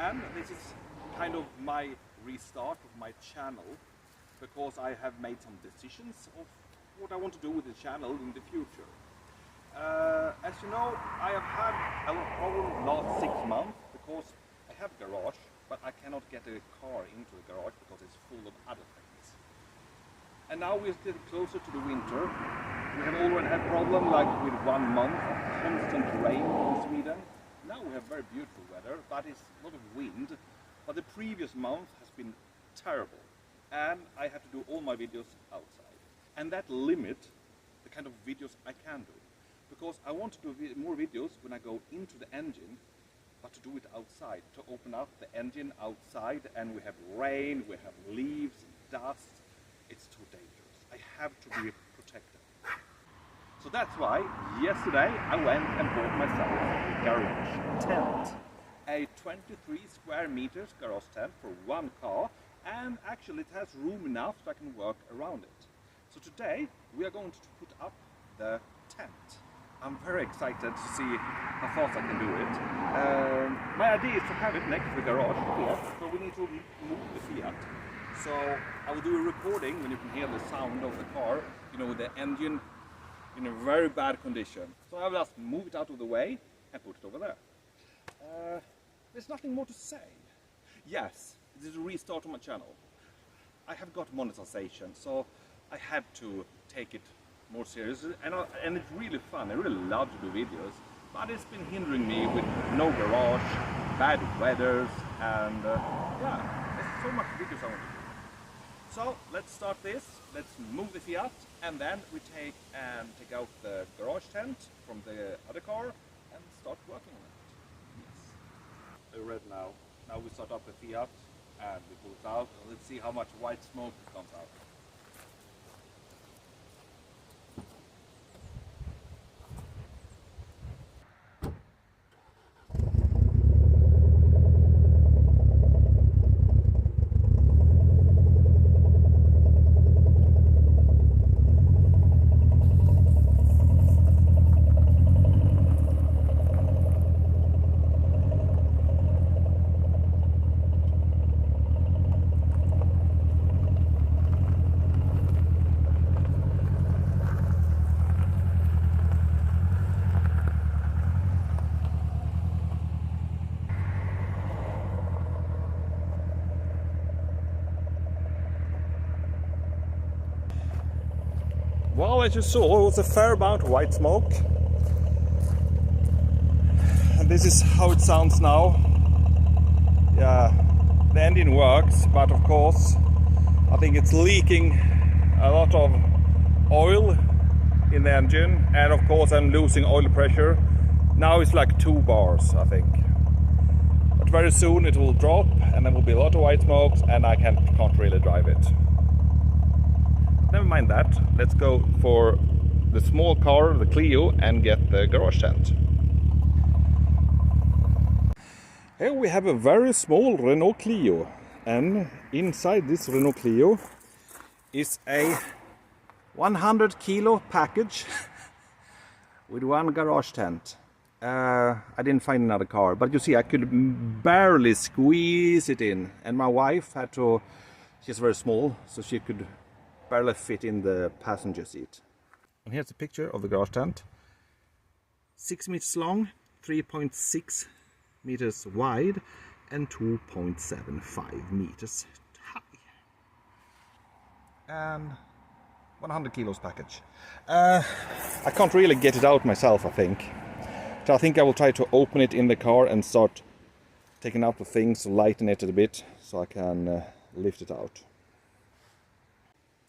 and this is kind of my restart of my channel, because I have made some decisions of what I want to do with the channel in the future. As you know, I have had a lot of problems last 6 months because I have a garage, but I cannot get a car into the garage because it's full of other things. And now we're getting closer to the winter. We have already had problems like with 1 month of constant rain in Sweden. Now we have very beautiful weather, but it's a lot of wind. But the previous month has been terrible, and I have to do all my videos outside. And that limits the kind of videos I can do, because I want to do more videos when I go into the engine, but to do it outside, to open up the engine outside, and we have rain, we have leaves, dust. It's too dangerous. I have to be protected. So that's why yesterday I went and bought myself a garage tent. A 23 square meters garage tent for one car, and actually it has room enough so I can work around it. So today we are going to put up the tent. I'm very excited to see how fast I can do it. My idea is to have it next to the garage here, so we need to move the Fiat. So I will do a recording when you can hear the sound of the car, you know, with the engine in a very bad condition. So I will just move it out of the way and put it over there. There's nothing more to say. Yes, this is a restart of my channel. I have got monetization, so I have to take it more seriously, and it's really fun. I really love to do videos, but it's been hindering me with no garage, bad weathers, and yeah, there's so much videos I want to do. So let's start this, let's move the Fiat, and then we take out the garage tent from the other car and start working on it. Yes. We're ready now. Now we start up the Fiat and we pull it out, and let's see how much white smoke comes out. Well, as you saw, it was a fair amount of white smoke. And this is how it sounds now. Yeah, the engine works, but of course, I think it's leaking a lot of oil in the engine. And of course, I'm losing oil pressure. Now it's like 2 bars, I think. But very soon it will drop, and there will be a lot of white smokes, and I can't really drive it. Never mind that, let's go for the small car, the Clio, and get the garage tent. Here we have a very small Renault Clio, and inside this Renault Clio is a 100 kilo package with one garage tent. I didn't find another car, but you see I could barely squeeze it in, and my wife had to, she's very small, so she could barely fit in the passenger seat. And here's a picture of the garage tent. 6 meters long, 3.6 meters wide, and 2.75 meters high. And 100 kilos package. I can't really get it out myself, I think. So I think I will try to open it in the car and start taking out the things, lighten it a bit, so I can lift it out.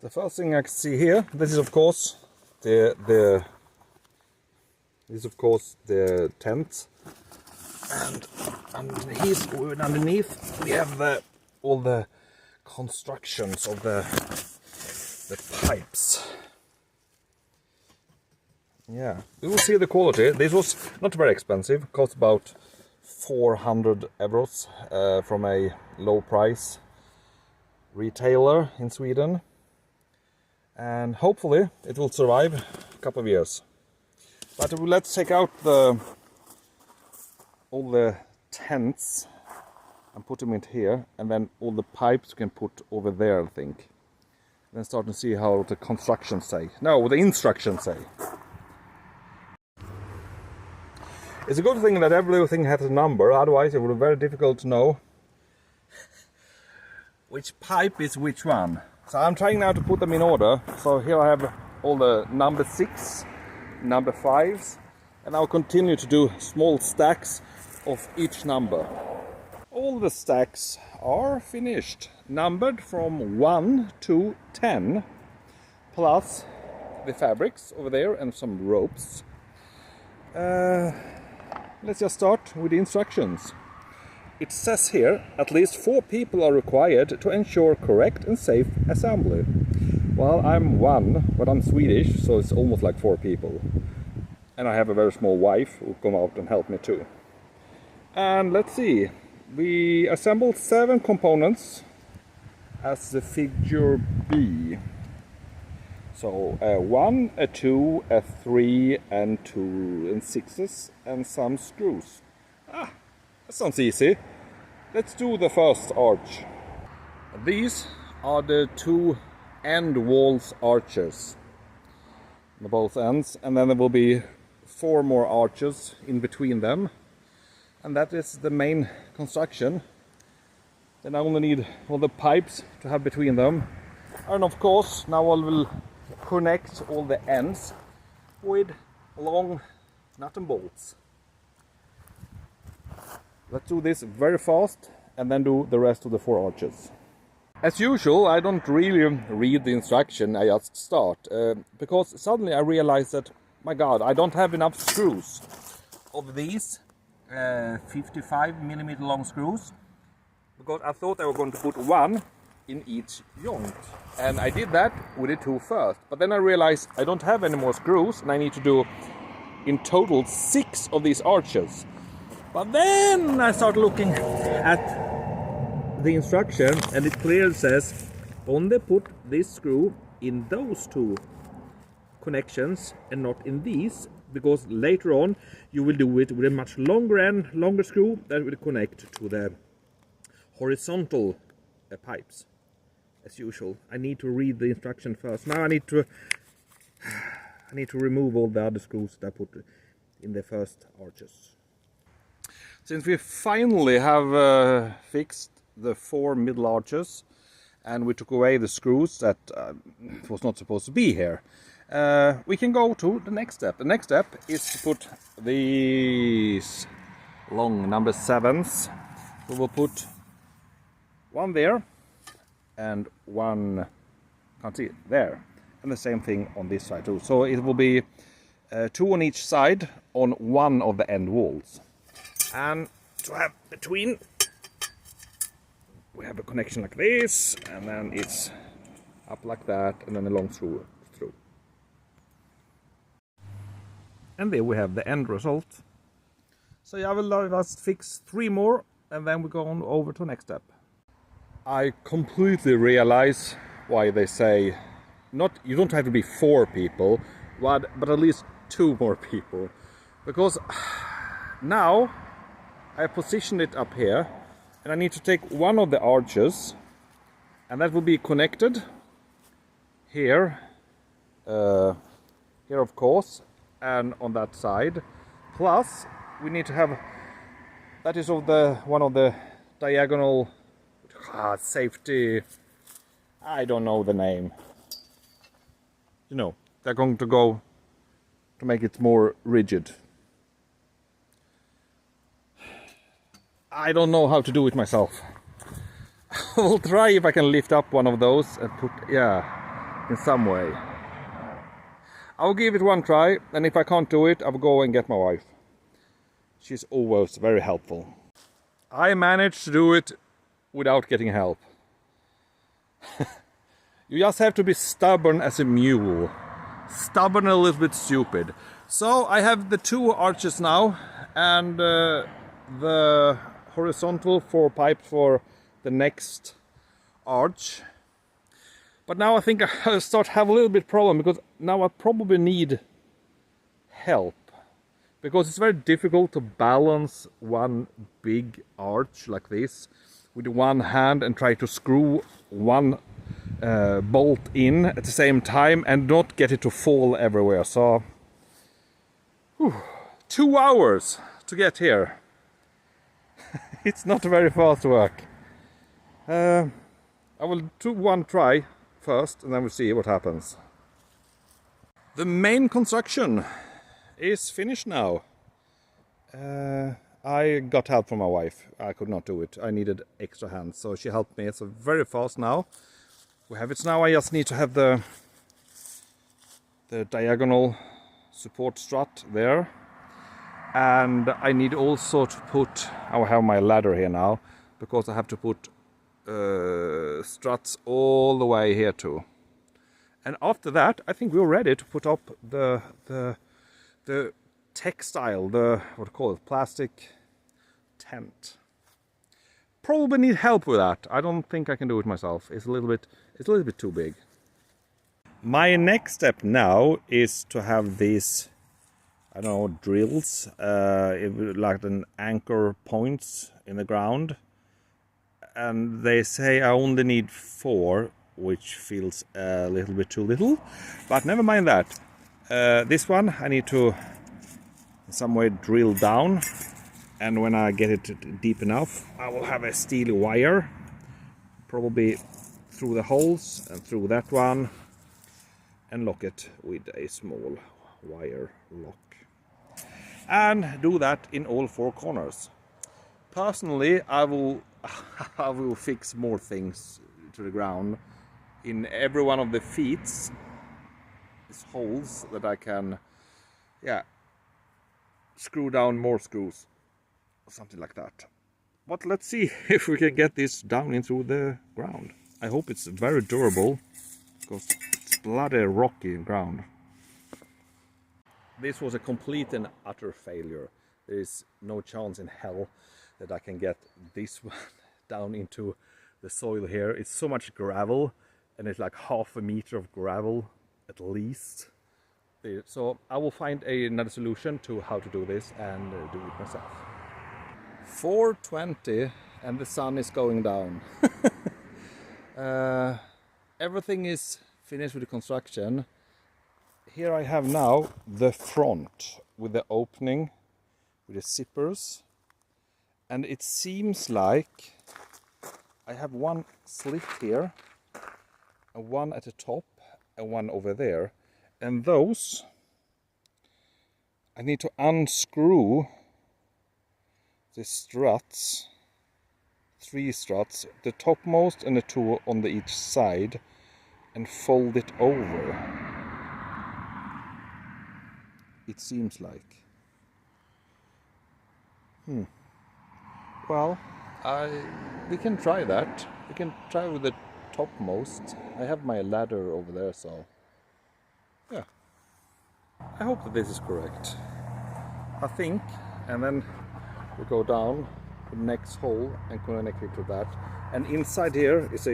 The first thing I can see here, this is of course the tent, and underneath we have all the constructions of the pipes. Yeah, we will see the quality. This was not very expensive, cost about 400 euros from a low price retailer in Sweden. And hopefully it will survive a couple of years. But let's take out all the tents and put them in here, and then all the pipes you can put over there, I think. Then start to see how the constructions say. No, what the instructions say. It's a good thing that everything has a number, otherwise it would be very difficult to know which pipe is which one. So I'm trying now to put them in order. So here I have all the number 6, number 5s, and I'll continue to do small stacks of each number. All the stacks are finished, numbered from 1 to 10, plus the fabrics over there and some ropes. Let's just start with the instructions. It says here, at least 4 people are required to ensure correct and safe assembly. Well, I'm 1, but I'm Swedish, so it's almost like 4 people. And I have a very small wife who will come out and help me too. And let's see, we assembled 7 components as the figure B. So 1, a 2, a 3, and 2 and 6s, and some screws. That sounds easy. Let's do the first arch. These are the 2 end walls arches on both ends, and then there will be 4 more arches in between them. And that is the main construction. Then I only need all the pipes to have between them. And of course, now I will connect all the ends with long nut and bolts. Let's do this very fast and then do the rest of the 4 arches. As usual, I don't really read the instruction, I just start. Because suddenly I realized that, my god, I don't have enough screws of these 55mm long screws. Because I thought I was going to put 1 in each joint. And I did that with the 2 first. But then I realized I don't have any more screws and I need to do in total 6 of these arches. But then I started looking at the instruction and it clearly says only put this screw in those 2 connections and not in these, because later on you will do it with a much longer screw that will connect to the horizontal pipes. As usual, I need to read the instruction first. Now I need to remove all the other screws that I put in the first arches. Since we finally have fixed the 4 middle arches and we took away the screws that was not supposed to be here, we can go to the next step. The next step is to put these long number 7s. We will put 1 there and 1, can't see it, there. And the same thing on this side too. So it will be 2 on each side on 1 of the end walls. And to have between, we have a connection like this, and then it's up like that, and then a long screw through. And there we have the end result. So I will just fix 3 more, and then we go on over to the next step. I completely realize why they say you don't have to be 4 people, but at least 2 more people. Because now I positioned it up here and I need to take one of the arches and that will be connected here, here of course, and on that side. Plus we need to have, that is of the one of the diagonal safety, I don't know the name. You know, they're going to go to make it more rigid. I don't know how to do it myself. I'll try if I can lift up one of those and put, in some way. I'll give it one try, and if I can't do it, I'll go and get my wife. She's always very helpful. I managed to do it without getting help. You just have to be stubborn as a mule. Stubborn and a little bit stupid. So I have the 2 arches now, and the horizontal 4 pipes for the next arch. But now I think I'll start to have a little bit problem, because now I probably need help. Because it's very difficult to balance one big arch like this with one hand and try to screw one bolt in at the same time and not get it to fall everywhere. So 2 hours to get here. It's not very fast work. I will do one try first and then we'll see what happens. The main construction is finished now. I got help from my wife. I could not do it. I needed extra hands, so she helped me. It's very fast now. We have it now. I just need to have the diagonal support strut there. And I need also to put, I have my ladder here now, because I have to put struts all the way here too. And after that, I think we're ready to put up the textile, what do you call it, plastic tent. Probably need help with that. I don't think I can do it myself. It's a little bit too big. My next step now is to have these, I don't know, drills, like an anchor points in the ground. And they say I only need 4, which feels a little bit too little, but never mind that. This one I need to in some way drill down, and when I get it deep enough, I will have a steel wire, probably through the holes and through that one, and lock it with a small wire lock. And do that in all 4 corners. Personally, I will fix more things to the ground in every one of the feet. Is holes that I can, screw down more screws or something like that. But let's see if we can get this down into the ground. I hope it's very durable, because it's bloody rocky ground. This was a complete and utter failure. There is no chance in hell that I can get this one down into the soil here. It's so much gravel, and it's like half a meter of gravel at least. So I will find another solution to how to do this and do it myself. 4:20 and the sun is going down. Everything is finished with the construction. Here I have now the front with the opening with the zippers, and it seems like I have one slit here and one at the top and one over there, and those I need to unscrew the struts, 3 struts, the topmost and the 2 on the each side, and fold it over. It seems like. Well, we can try that. We can try with the topmost. I have my ladder over there, so yeah. I hope that this is correct. I think, and then we go down the next hole and connect it to that. And inside here is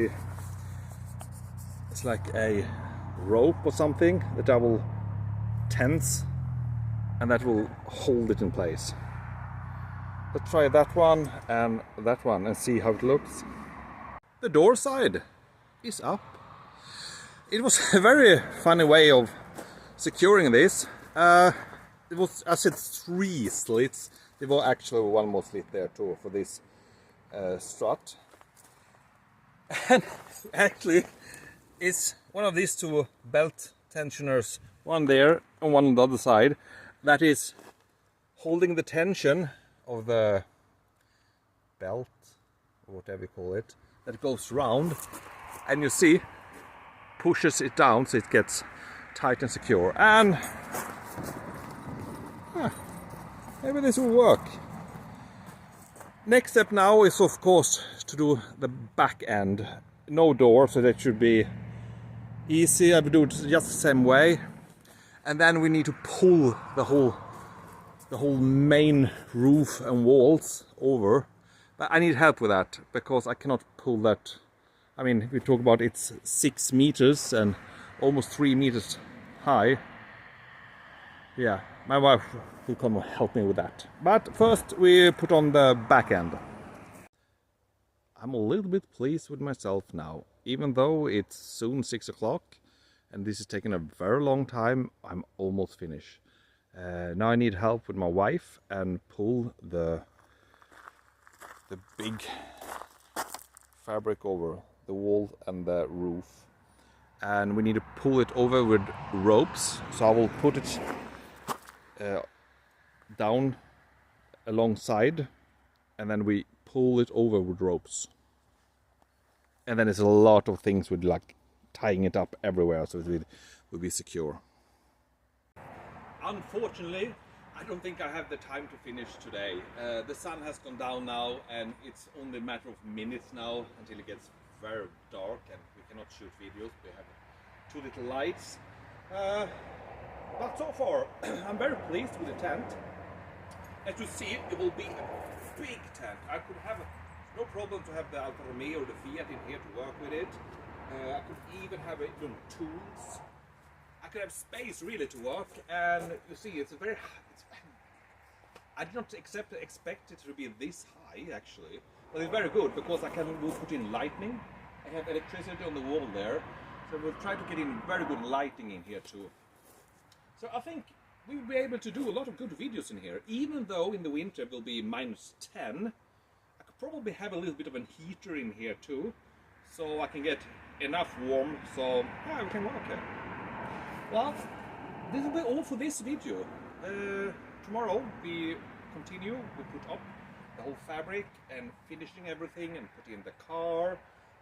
it's like a rope or something that I will tense, and that will hold it in place. Let's try that one and see how it looks. The door side is up. It was a very funny way of securing this. It was, I said, 3 slits. There was actually one more slit there too for this strut. And actually it's one of these 2 belt tensioners, one there and one on the other side, that is holding the tension of the belt, or whatever you call it, that goes round, and you see, pushes it down so it gets tight and secure. And maybe this will work. Next step now is, of course, to do the back end. No door, so that should be easy. I will do it just the same way. And then we need to pull the whole main roof and walls over. But I need help with that, because I cannot pull that. I mean, we talk about it's 6 meters and almost 3 meters high. Yeah, my wife will come and help me with that. But first we put on the back end. I'm a little bit pleased with myself now. Even though it's soon 6 o'clock and this is taking a very long time, I'm almost finished. Now I need help with my wife and pull the big fabric over the wall and the roof. And we need to pull it over with ropes. So I will put it down alongside and then we pull it over with ropes. And then there's a lot of things with like tying it up everywhere so it will be secure. Unfortunately, I don't think I have the time to finish today. The sun has gone down now and it's only a matter of minutes now until it gets very dark and we cannot shoot videos. We have too little lights. But so far, I'm very pleased with the tent. As you see, it will be a big tent. I could have no problem to have the Alfa Romeo or the Fiat in here to work with it. I could even have even tools. I could have space really to work, and you see, it's a very. I did not expect it to be this high actually, but it's very good because we'll put in lighting. I have electricity on the wall there, so we'll try to get in very good lighting in here too. So I think we will be able to do a lot of good videos in here, even though in the winter it will be -10. I could probably have a little bit of a heater in here too, so I can get enough warm, so yeah, we can work here. Well, this will be all for this video. Tomorrow we continue, we put up the whole fabric and finishing everything and put in the car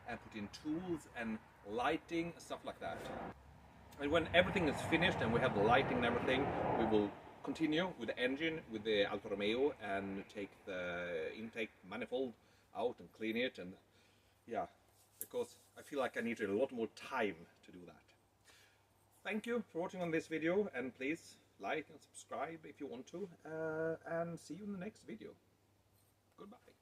and put in tools and lighting, stuff like that. And when everything is finished and we have the lighting and everything, we will continue with the engine, with the Alfa Romeo, and take the intake manifold out and clean it. And yeah, because I feel like I need a lot more time to do that. Thank you for watching on this video, and please like and subscribe if you want to, and see you in the next video. Goodbye.